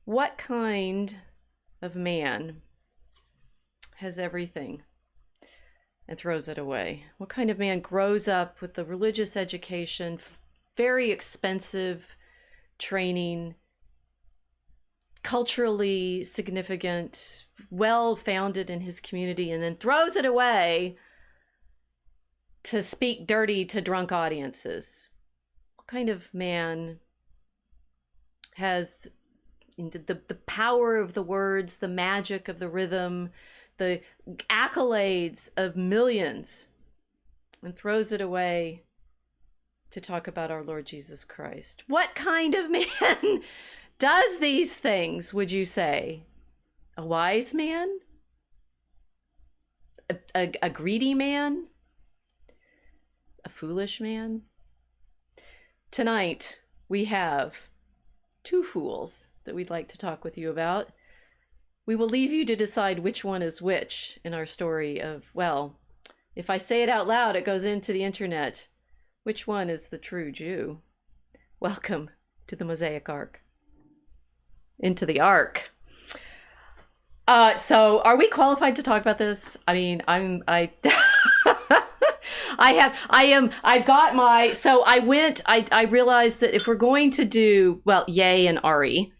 What kind of man has everything and throws it away? What kind of man grows up with the religious education, very expensive training, culturally significant, well founded in his community, and then throws it away to speak dirty to drunk audiences? What kind of man has the power of the words, the magic of the rhythm, the accolades of millions, and throws it away to talk about our Lord Jesus Christ? What kind of man does these things, would you say? A wise man? A greedy man? A foolish man? Tonight, we have two fools that we'd like to talk with you about. We will leave you to decide which one is which in our story of, well, if I say it out loud, it goes into the internet. Which one is the true Jew? Welcome to the Mosaic Ark. Into the Ark. So are we qualified to talk about this? I mean, I realized that if we're going to do, well, Ye and Ari,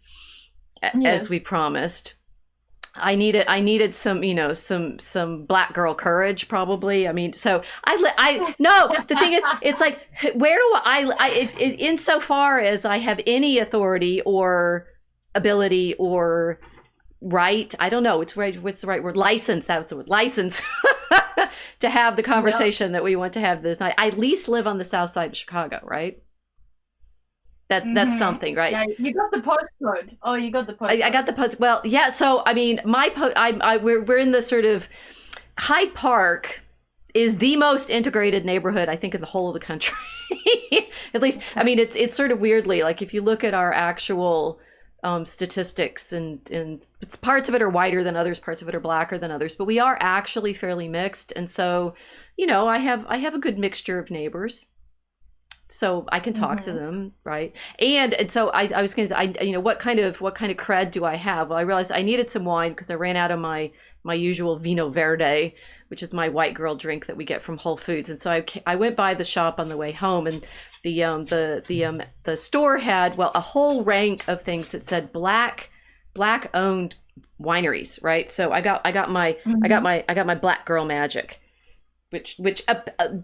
as we promised, I needed some, some black girl courage, probably. I mean, so no, the thing is, it's like, where do insofar as I have any authority or ability or right, I don't know, what's the right word? License, that's the word, license, to have the conversation that we want to have this night. I at least live on the south side of Chicago, right? That's something, right? Yeah, you got the postcode. Oh, you got the postcode. I got the post. Well, yeah. So I mean, we're in the sort of Hyde Park is the most integrated neighborhood, I think, in the whole of the country. At least, I mean, it's sort of weirdly, like, if you look at our actual statistics, and parts of it are whiter than others, parts of it are blacker than others, but we are actually fairly mixed. And so, I have a good mixture of neighbors, so I can talk to them, right? And so I was going to say, what kind of cred do I have? Well, I realized I needed some wine because I ran out of my usual Vino Verde, which is my white girl drink that we get from Whole Foods. And so I went by the shop on the way home, and the store had, well, a whole rank of things that said black owned wineries, right? So I got my black girl magic, which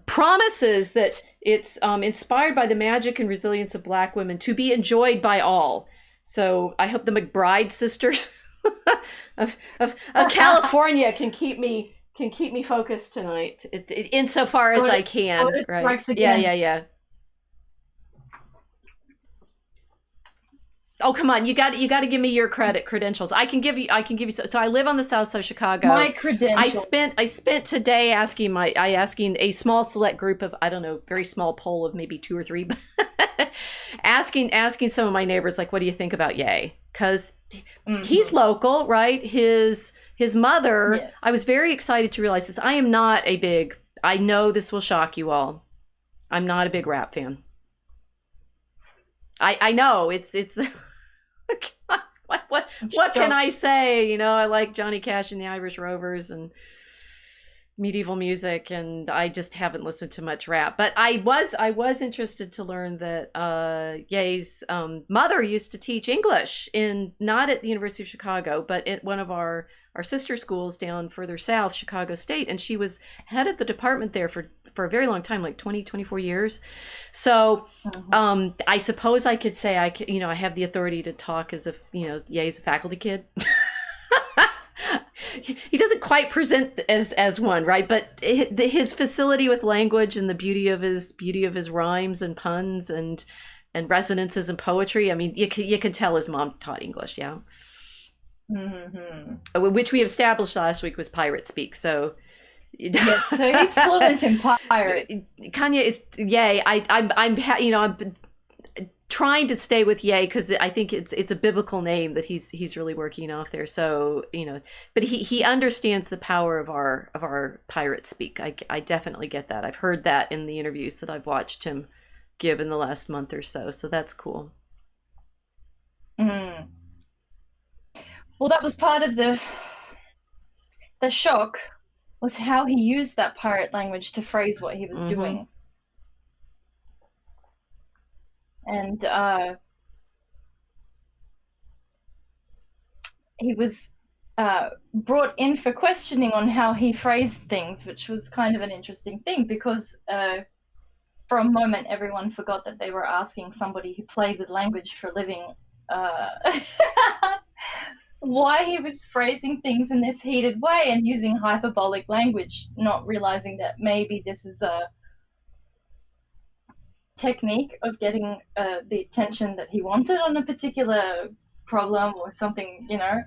promises that it's inspired by the magic and resilience of Black women to be enjoyed by all. So I hope the McBride sisters of California can keep me focused tonight, insofar as I can. Right? Yeah. Oh, come on! You got to give me your credentials. I can give you. So I live on the south side of Chicago. My credentials. I spent today asking a small select group of, I don't know, very small poll of maybe 2 or 3, asking some of my neighbors, like, what do you think about Ye? Because he's local, right? His mother. Yes. I was very excited to realize this. I am not a big. I know this will shock you all. I'm not a big rap fan. I know it's. What can I say? I like Johnny Cash and the Irish Rovers and medieval music, and I just haven't listened to much rap. But I was interested to learn that Ye's mother used to teach English not at the University of Chicago, but at one of our sister schools down further south, Chicago State, and she was head of the department there for a very long time, like 24 years. So I suppose I could say I have the authority to talk as if, Ye's a faculty kid. He doesn't quite present as one, right? But his facility with language and the beauty of his rhymes and puns and resonances and poetry. I mean, you can tell his mom taught English, yeah. Which we established last week was pirate speak. So. Yes, so he's fluent in pirate. Kanye is Ye. I'm trying to stay with Ye because I think it's a biblical name that he's really working off there. So but he understands the power of our pirate speak. I definitely get that. I've heard that in the interviews that I've watched him give in the last month or so. So that's cool. Well, that was part of the shock, was how he used that pirate language to phrase what he was doing. And he was brought in for questioning on how he phrased things, which was kind of an interesting thing, because for a moment everyone forgot that they were asking somebody who played with language for a living why he was phrasing things in this heated way and using hyperbolic language, not realizing that maybe this is a technique of getting the attention that he wanted on a particular problem or something, you know.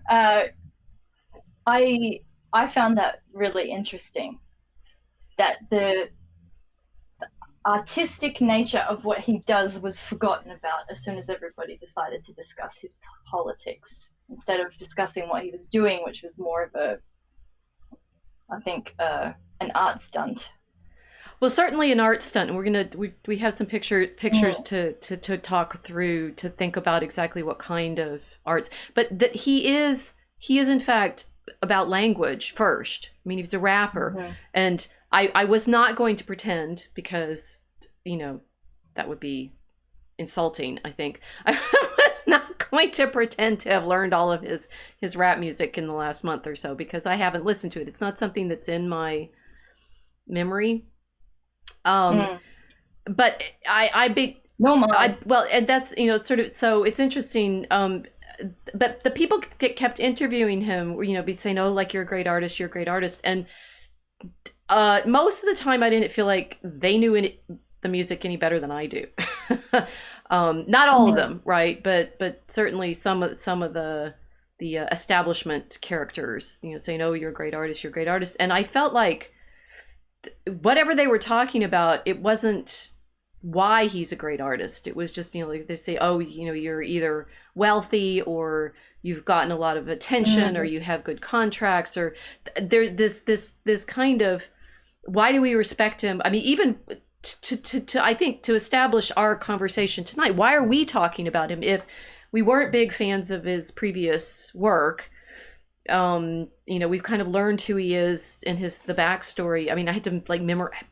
I found that really interesting, that the artistic nature of what he does was forgotten about as soon as everybody decided to discuss his politics, instead of discussing what he was doing, which was more of a, I think, an art stunt. Well, certainly an art stunt, and we have some pictures to talk through, to think about exactly what kind of arts. But that he is in fact about language first. I mean, he was a rapper, and I was not going to pretend, because, you know, that would be insulting, I think. I was not going to pretend to have learned all of his rap music in the last month or so, because I haven't listened to it. It's not something that's in my memory. But well, and that's, you know, sort of, so it's interesting. But the people kept interviewing him, you know, be saying, "Oh, like, you're a great artist, you're a great artist," and most of the time I didn't feel like they knew the music any better than I do. Not all of them, right? But certainly some of the establishment characters, you know, saying, "Oh, you're a great artist, you're a great artist," and I felt like whatever they were talking about, it wasn't why he's a great artist. It was just, you know, like they say, "Oh, you know, you're either wealthy, or you've gotten a lot of attention, or you have good contracts," or there this kind of, why do we respect him? I mean, even to I think, to establish our conversation tonight, why are we talking about him if we weren't big fans of his previous work? You know, we've kind of learned who he is and the backstory. I mean, I had to like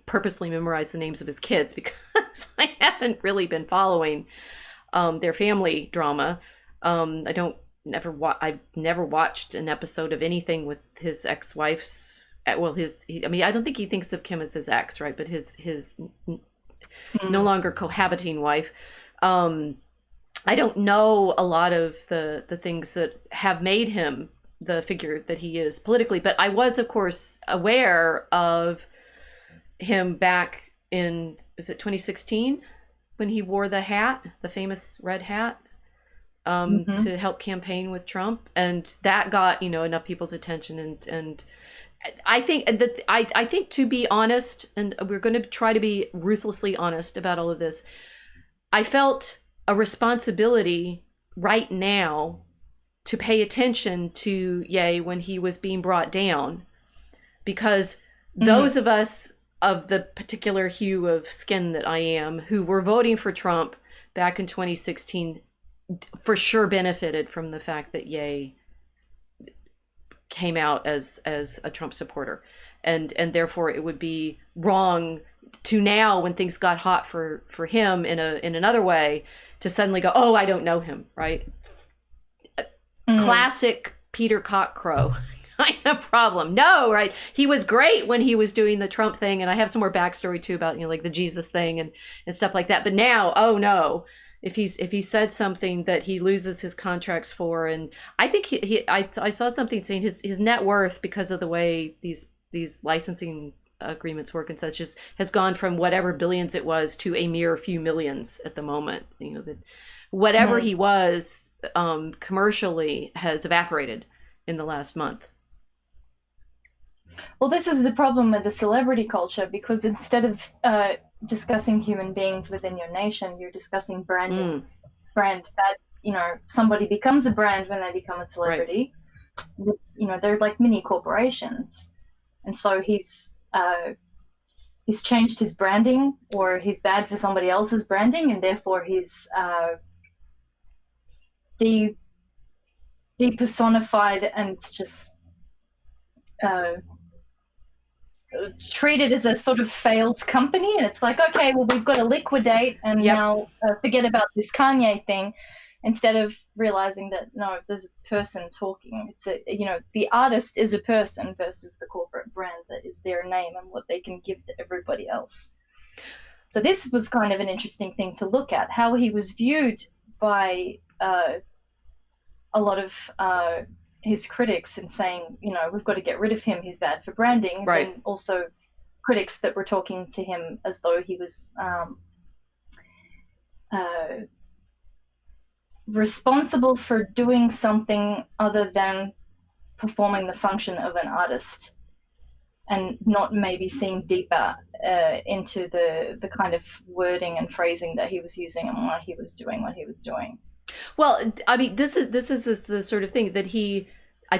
purposely memorize the names of his kids, because I haven't really been following their family drama. I've never watched an episode of anything with his ex-wife's. Well, I mean, I don't think he thinks of Kim as his ex, right? But his no longer cohabiting wife. I don't know a lot of the things that have made him the figure that he is politically, but I was, of course, aware of him back in, was it 2016, when he wore the famous red hat, to help campaign with Trump, and that got, you know, enough people's attention, and I think that I think, to be honest, and we're going to try to be ruthlessly honest about all of this, I felt a responsibility right now to pay attention to Ye when he was being brought down, because those of us of the particular hue of skin that I am, who were voting for Trump back in 2016, for sure benefited from the fact that Ye came out as a Trump supporter, and therefore it would be wrong to now, when things got hot for him in another way, to suddenly go, "Oh, I don't know him," right? Classic Peter Cockcrow kind of problem. No, right? He was great when he was doing the Trump thing, and I have some more backstory too about, you know, like the Jesus thing and stuff like that. But now, oh no, if he said something that he loses his contracts for, and I think I saw something saying his net worth, because of the way these licensing agreements work and such, has gone from whatever billions it was to a mere few millions at the moment. You know, that whatever he was commercially has evaporated in the last month. Well, this is the problem with the celebrity culture, because instead of discussing human beings within your nation, you're discussing branding. Brand, that, you know, somebody becomes a brand when they become a celebrity. Right. You know, they're like mini corporations, and so he's changed his branding, or he's bad for somebody else's branding, and therefore he's depersonified and just treated as a sort of failed company. And it's like, okay, well, we've got to liquidate and now forget about this Kanye thing, instead of realizing that, no, there's a person talking. It's the artist is a person versus the corporate brand that is their name and what they can give to everybody else. So this was kind of an interesting thing to look at, how he was viewed by a lot of his critics, and saying, we've got to get rid of him, he's bad for branding. Right. And also critics that were talking to him as though he was responsible for doing something other than performing the function of an artist, and not maybe seeing deeper into the kind of wording and phrasing that he was using and why he was doing what he was doing. Well, I mean, this is the sort of thing that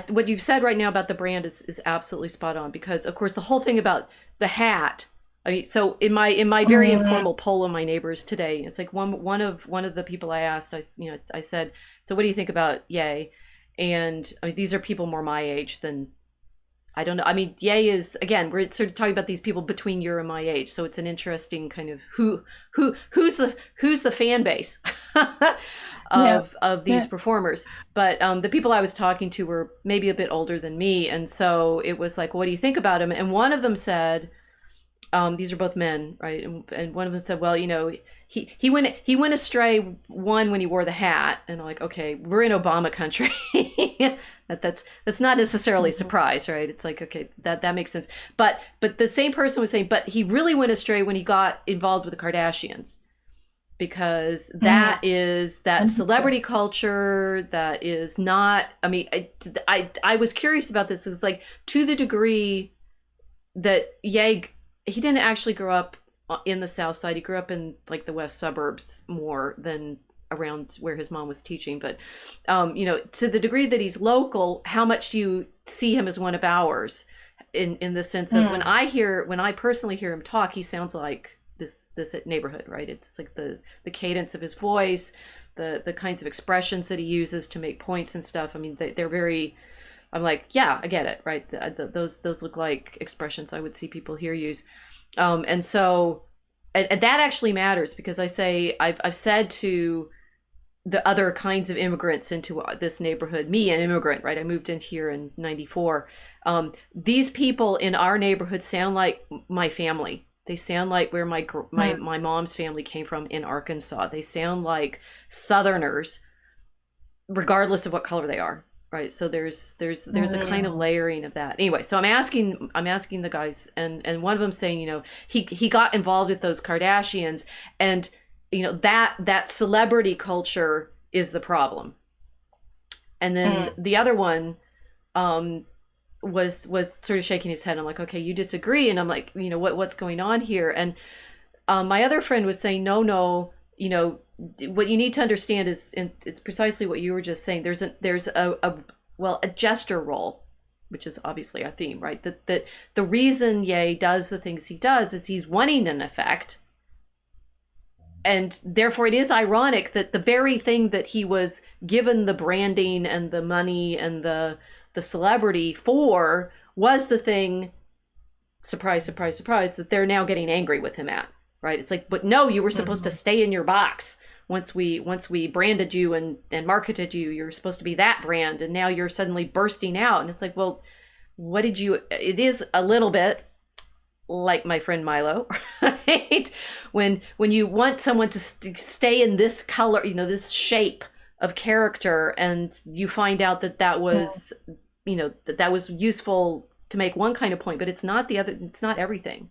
what you've said right now about the brand is absolutely spot on, because of course the whole thing about the hat. I mean, so in my very informal poll of my neighbors today, it's like one of the people I asked, I said, so what do you think about Ye? And I mean, these are people more my age than, I don't know. I mean, Ye is, again, we're sort of talking about these people between your and my age, so it's an interesting kind of who's the fan base of these performers. But the people I was talking to were maybe a bit older than me, and so it was like, what do you think about him? And one of them said, these are both men, right? And one of them said, well, he went astray when he wore the hat. And I'm like, okay, we're in Obama country. that's not necessarily a surprise, right? It's like, okay, that makes sense. But the same person was saying, but he really went astray when he got involved with the Kardashians, because that is that celebrity culture that is not, I mean, I was curious about this. It was like, to the degree that he didn't actually grow up in the South Side. He grew up in like the West suburbs more than around where his mom was teaching. But, to the degree that he's local, how much do you see him as one of ours, in the sense of when I personally hear him talk, he sounds like this neighborhood, right? It's like the cadence of his voice, the kinds of expressions that he uses to make points and stuff. I mean, they're very, I'm like, yeah, I get it, right? Those look like expressions I would see people here use. And so, and that actually matters, because I say, I've said to the other kinds of immigrants into this neighborhood, me, an immigrant, right? I moved in here in 94. These people in our neighborhood sound like my family. They sound like where my mom's family came from in Arkansas. They sound like Southerners, regardless of what color they are. Right. So there's a kind of layering of that. Anyway, so I'm asking the guys, and one of them saying, he got involved with those Kardashians, and that celebrity culture is the problem. And then the other one was sort of shaking his head. I'm like, okay, you disagree. And I'm like, what's going on here? And my other friend was saying, no, what you need to understand is, and it's precisely what you were just saying, there's a gesture role, which is obviously our theme, right? That the reason Ye does the things he does is he's wanting an effect, and therefore it is ironic that the very thing that he was given the branding and the money and the celebrity for was the thing, surprise, surprise, surprise, that they're now getting angry with him at. Right? It's like, but no, you were supposed to stay in your box. Once we branded you and marketed you, you're supposed to be that brand, and now you're suddenly bursting out. And it's like, well, what did you? It is a little bit like my friend Milo, right? When you want someone to stay in this color, this shape of character, and you find out that was, that was useful to make one kind of point, but it's not the other. It's not everything.